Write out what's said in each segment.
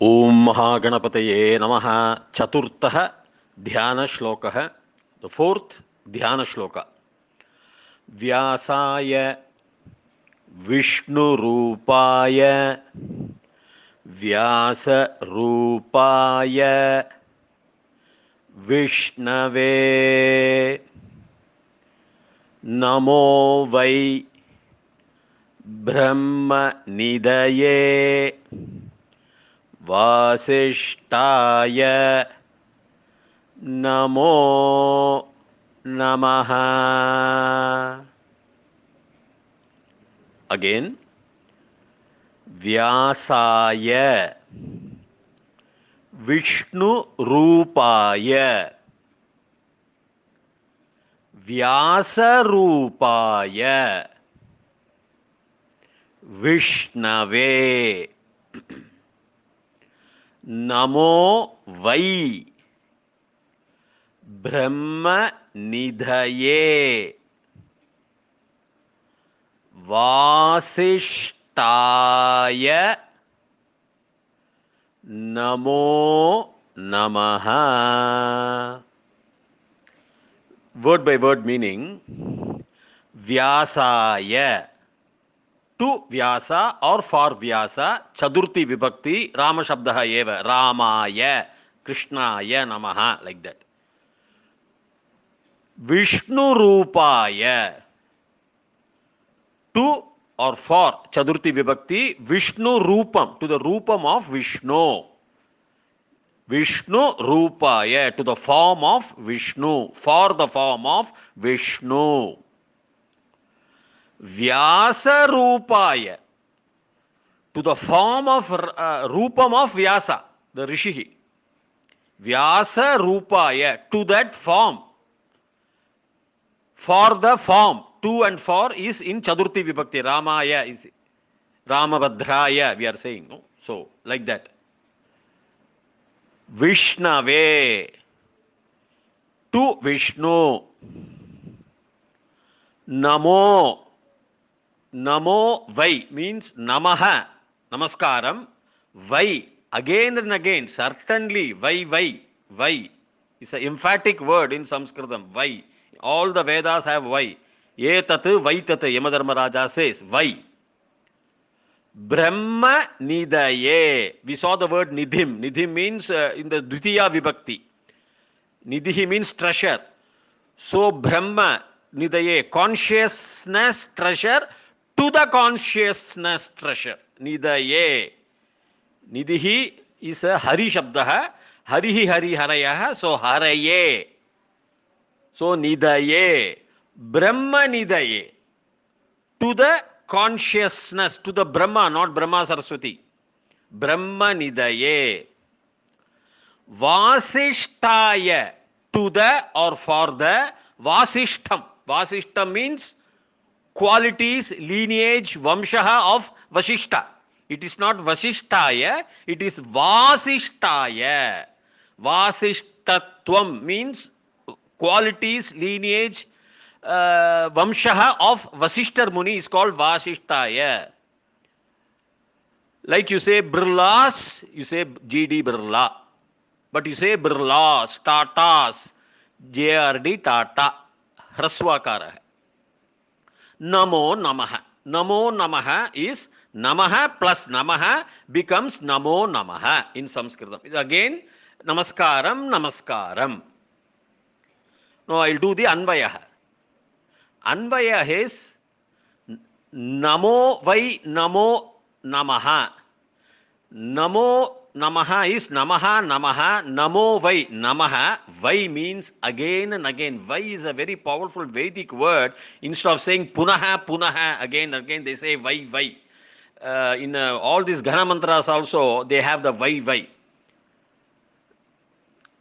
ओम महागणपतये नमः। चतुर्थः ध्यानश्लोकः, the fourth ध्यानश्लोक। व्यासाय विष्णुरूपाय व्यासरूपाय विष्णवे नमो वै ब्रह्मनिधये वासिष्ठाय नमो नमः। अगेन, व्यासाय विष्णुरूपाय व्यासरूपाय विष्णवे नमो वै ब्रह्मनिधये वासिष्ठाय नमो नमः। Word by word meaning. Vyasaya, to Vyasa or for Vyasa, Chadurti Vibhakti, Rama Shabdaha eva, Ramaya, Krishnaya Namaha, like that. Vishnu Rupaya, to or for Chadurti Vibhakti, Vishnu Rupam, to the Rupam of Vishnu. Vishnu Rupaya, to the form of Vishnu, for the form of Vishnu. Vyasa Rupaya, to the form of Rupam of Vyasa, the Rishi. Vyasa Rupaya, to that form. For the form, to and for is in Chadurti Vibhakti. Ramaya is Ramabhadraya, we are saying. No? So, like that. Vishnave, to Vishnu. Namo, Namo Vai means Namaha, Namaskaram. Vai, again and again, certainly, Vai is an emphatic word in Sanskritam. Vai, all the Vedas have Vai. Etat Vaitat, Yamadharmaraja says Vai. Brahma Nidaye. We saw the word Nidhim. Nidhim means in the Dvitiya Vibhakti. Nidhi means treasure. So Brahma Nidaye, consciousness treasure to the consciousness treasure. Nidaye. Nidhi is a Hari Shabdaha. Harihi Hari Harayaha. So Haraye. So Nidaye. Brahma Nidaye. To the consciousness, to the Brahma, not Brahma Saraswati. Brahma Nidaye. Vasishtaya, to the or for the Vasishtam. Vasishtam means qualities, lineage, Vamshaha of Vasishta. It is not Vasishtaya, it is Vasishtaya. Vasishtatvam means qualities, lineage, Vamshaha of Vasishtar Muni is called Vasishtaya. Like you say Birlas, you say G.D. Birla. But you say Birlas, Tatas, J.R.D. Tata. Hraswakara hai. Namo Namaha. Namo Namaha is Namaha plus Namaha becomes Namo Namaha in Sanskritam. It's again Namaskaram, Namaskaram. Now I'll do the Anvayaha. Anvaya is Namo Vai Namo Namaha. Namo Namaha is Namaha Namaha. Namo Vai Namaha. Vai means again and again. Vai is a very powerful Vedic word. Instead of saying Punaha Punaha again and again, they say Vai Vai. In all these Ghana mantras also, they have the Vai Vai.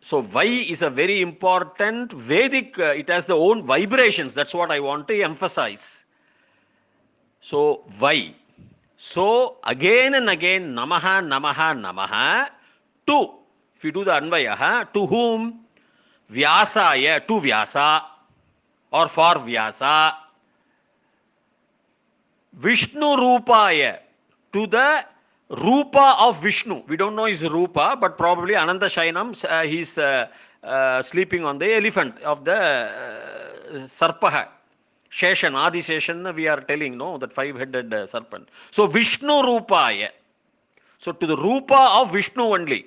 So Vai is a very important Vedic, it has the own vibrations. That's what I want to emphasize. So Vai. So again and again, Namaha, Namaha, Namaha, to, if you do the Anvayaha, to whom? Vyasaya, to Vyasa, or for Vyasa. Vishnu Rupaya, to the Rupa of Vishnu. We don't know his Rupa, but probably Ananta Shainam, he's sleeping on the elephant of the Sarpaha. Sheshan, Adi Sheshan, we are telling, no, that five-headed serpent. So Vishnu Rupaya. So to the Rupa of Vishnu only.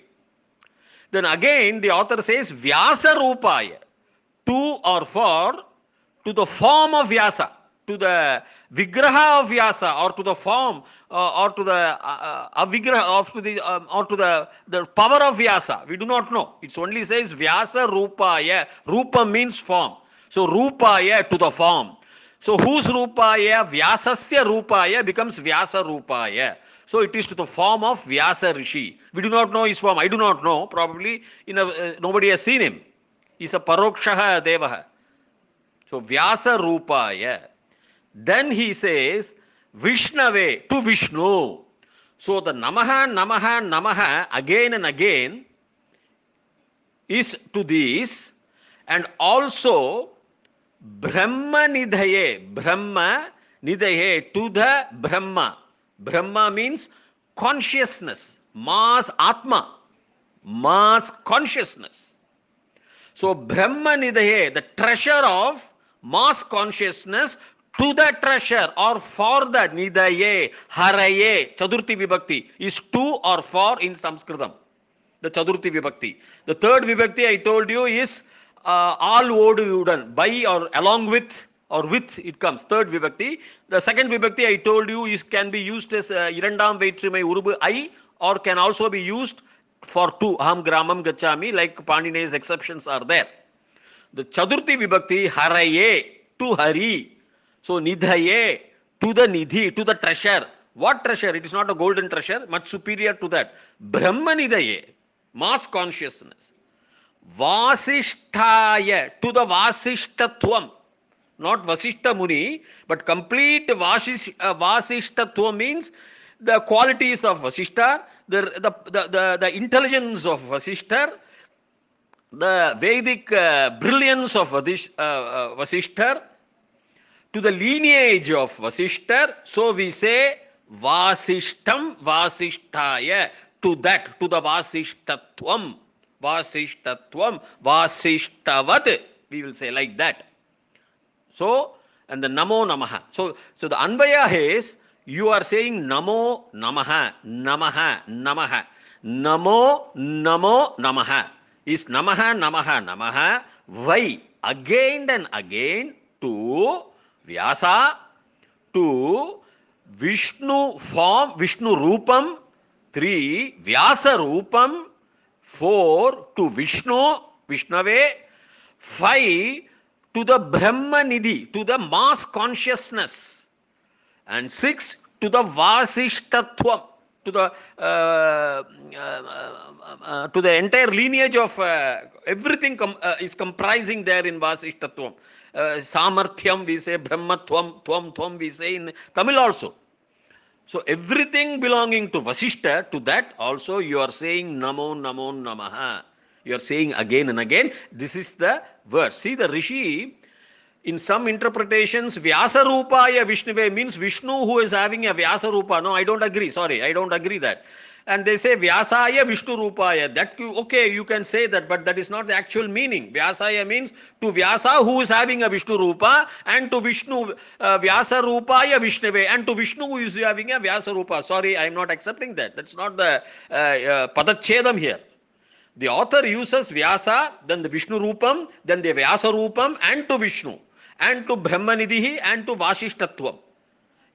Then again the author says Vyasa Rupaya. To or for, to the form of Vyasa, to the Vigraha of Vyasa, or to the form, or to the Avigraha, or to the power of Vyasa. We do not know. It only says Vyasa Rupaya. Rupa means form. So Rupaya, to the form. So whose Rupaya? Vyasasya Rupaya becomes Vyasa Rupaya. So it is to the form of Vyasa Rishi. We do not know his form. I do not know. Probably nobody has seen him. He's a Parokshaha Devaha. So Vyasa Rupaya. Then he says Vishnave, to Vishnu. So the Namaha, Namaha, Namaha again and again is to this, and also Brahma Nidhaye, Brahma Nidhaye, to the Brahma. Brahma means consciousness, mass Atma, mass consciousness. So Brahma Nidaye, the treasure of mass consciousness, to the treasure or for the Nidaye, Haraye, Chadurthi Vibhakti is to or for in Sanskritam. The Chadurthi Vibhakti. The third Vibhakti I told you is all odu yudan, by or along with or with it comes. Third Vibhakti. The second Vibhakti I told you is can be used as Irandam Veitrimai Urubu I, or can also be used for two, aham gramam gachami, like Pandini's exceptions are there. The Chadurthi Vibhakti, Haraye, to Hari. So Nidhaye, to the Nidhi, to the treasure. What treasure? It is not a golden treasure, much superior to that. Brahma Nidhaye, mass consciousness. Vasishtaya, to the Vasishtatvam. Not Vasishta Muni, but complete Vasishtatvam means the qualities of Vasishta, the intelligence of Vasishta, the Vedic brilliance of Vasishta, to the lineage of Vasishta. So we say Vasishtam Vasishtaya, to that, to the Vasishtatvam, Vasishtatvam, Vasishtavat, we will say like that. So, and the Namo Namaha. So the Anvaya is, you are saying Namo Namaha, Namaha, Namaha. Namo, Namo, Namaha. Is Namaha, Namaha, Namaha. Why? Again and again to Vyasa, to Vishnu form, Vishnu Rupam. 3, Vyasa Rupam. 4, to Vishnu, Vishnave. 5, to the Brahma Nidhi, to the mass consciousness. And 6, to the Vasishtatvam, to the entire lineage of everything is comprising there in Vasishtatvam. Samarthyam we say, Brahmatvam, Tvam we say in Tamil also. So everything belonging to Vasishta, to that also you are saying Namo Namo Namaha. You are saying again and again. This is the verse. See, the Rishi, in some interpretations, Vyasa Rupaya Vishnave means Vishnu who is having a Vyasa Rupa. No, I don't agree. Sorry, I don't agree that. And they say Vyasaya Vishnu Rupaya. That, okay, you can say that, but that is not the actual meaning. Vyasaya means to Vyasa who is having a Vishnu Rupa, and to Vishnu Vyasa Rupaya Vishnave, and to Vishnu who is having a Vyasa Rupa. Sorry, I am not accepting that. That's not the Padachedam here. The author uses Vyasa, then the Vishnu Rupam, then the Vyasa Rupam, and to Vishnu, and to Brahmanidhi, and to Vasishtatvam.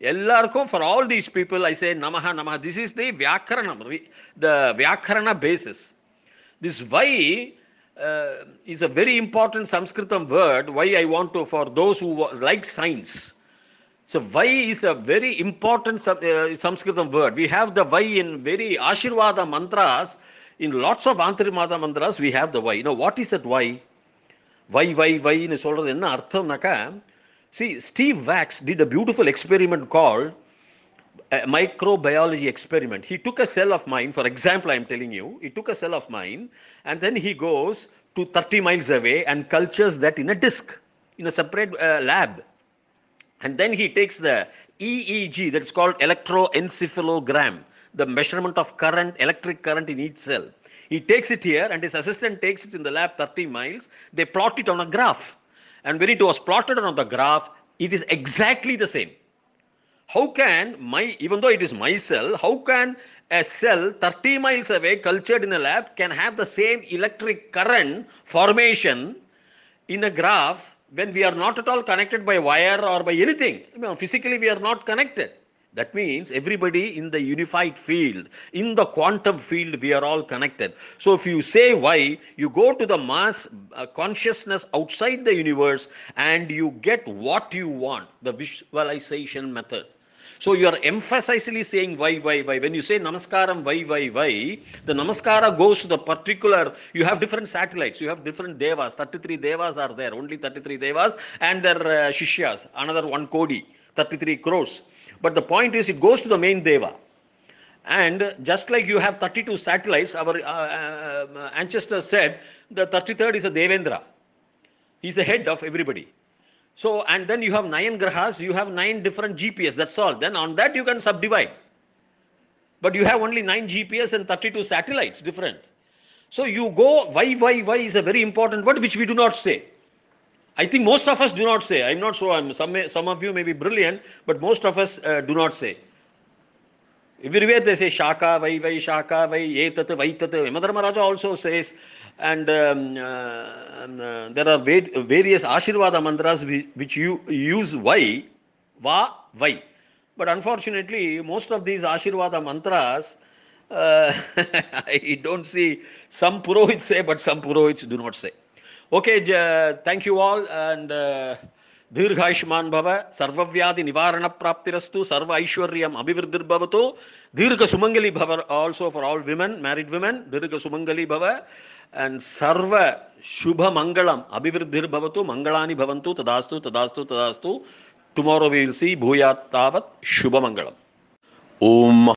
Ellarkum, for all these people, I say Namaha, Namaha. This is the Vyakarana basis. This Vai is a very important Sanskritam word. Why I want to, for those who like science. So Vai is a very important Sanskritam word. We have the Vai in very Ashirvada mantras. In lots of Antrimada mantras, we have the Vai. You know, what is that Vai? Vai ன்னு சொல்றது என்ன அர்த்தம்னாக்கா, see, Steve Wax did a beautiful experiment called a microbiology experiment. He took a cell of mine, for example, I am telling you, he took a cell of mine, and then he goes to 30 miles away and cultures that in a disc, in a separate lab. And then he takes the EEG, that's called electroencephalogram. the measurement of current, electric current in each cell. He takes it here and his assistant takes it in the lab 30 miles. They plot it on a graph. And when it was plotted on the graph, it is exactly the same. How can even though it is my cell, how can a cell 30 miles away cultured in a lab can have the same electric current formation in a graph when we are not at all connected by wire or by anything? Physically we are not connected. That means everybody in the unified field, in the quantum field, we are all connected. So if you say why, you go to the mass consciousness outside the universe and you get what you want, the visualization method. So you are emphasizingly saying why. When you say namaskaram, why, the namaskara goes to the particular, you have different satellites, you have different devas, 33 devas are there, only 33 devas, and their shishyas, another 1 kodi, 33 crores. But the point is, it goes to the main deva. And just like you have 32 satellites, our ancestors said the 33rd is a Devendra. He's the head of everybody. So, and then you have 9 grahas, you have 9 different GPS, that's all. Then on that you can subdivide. But you have only 9 GPS and 32 satellites, different. So you go, why is a very important word which we do not say. I think most of us do not say. I'm not sure, some of you may be brilliant, but most of us do not say. Everywhere they say Shaka, vai, Shaka, vai, etat, vaitat. Yamadharmaraja also says, and there are various Ashirvada mantras which you use vai, va, vai. But unfortunately, most of these Ashirvada mantras, I don't see, some Purohits say, but some Purohits do not say. Okay, thank you all, and Dirghayushman Bhava, Sarvavyadi Nivarana Praptirastu, Sarva Aishwaryam Abhivriddhir Bhavato, Dirgha Sumangali Bhava also for all women, married women, Dirgha Sumangali Bhava, and Sarva Shubha Mangalam Abhivriddhir Bhavato, Mangalani Bhavantu, Tadastu. Tomorrow we will see Bhuyat Tavat Shubha Mangalam. Om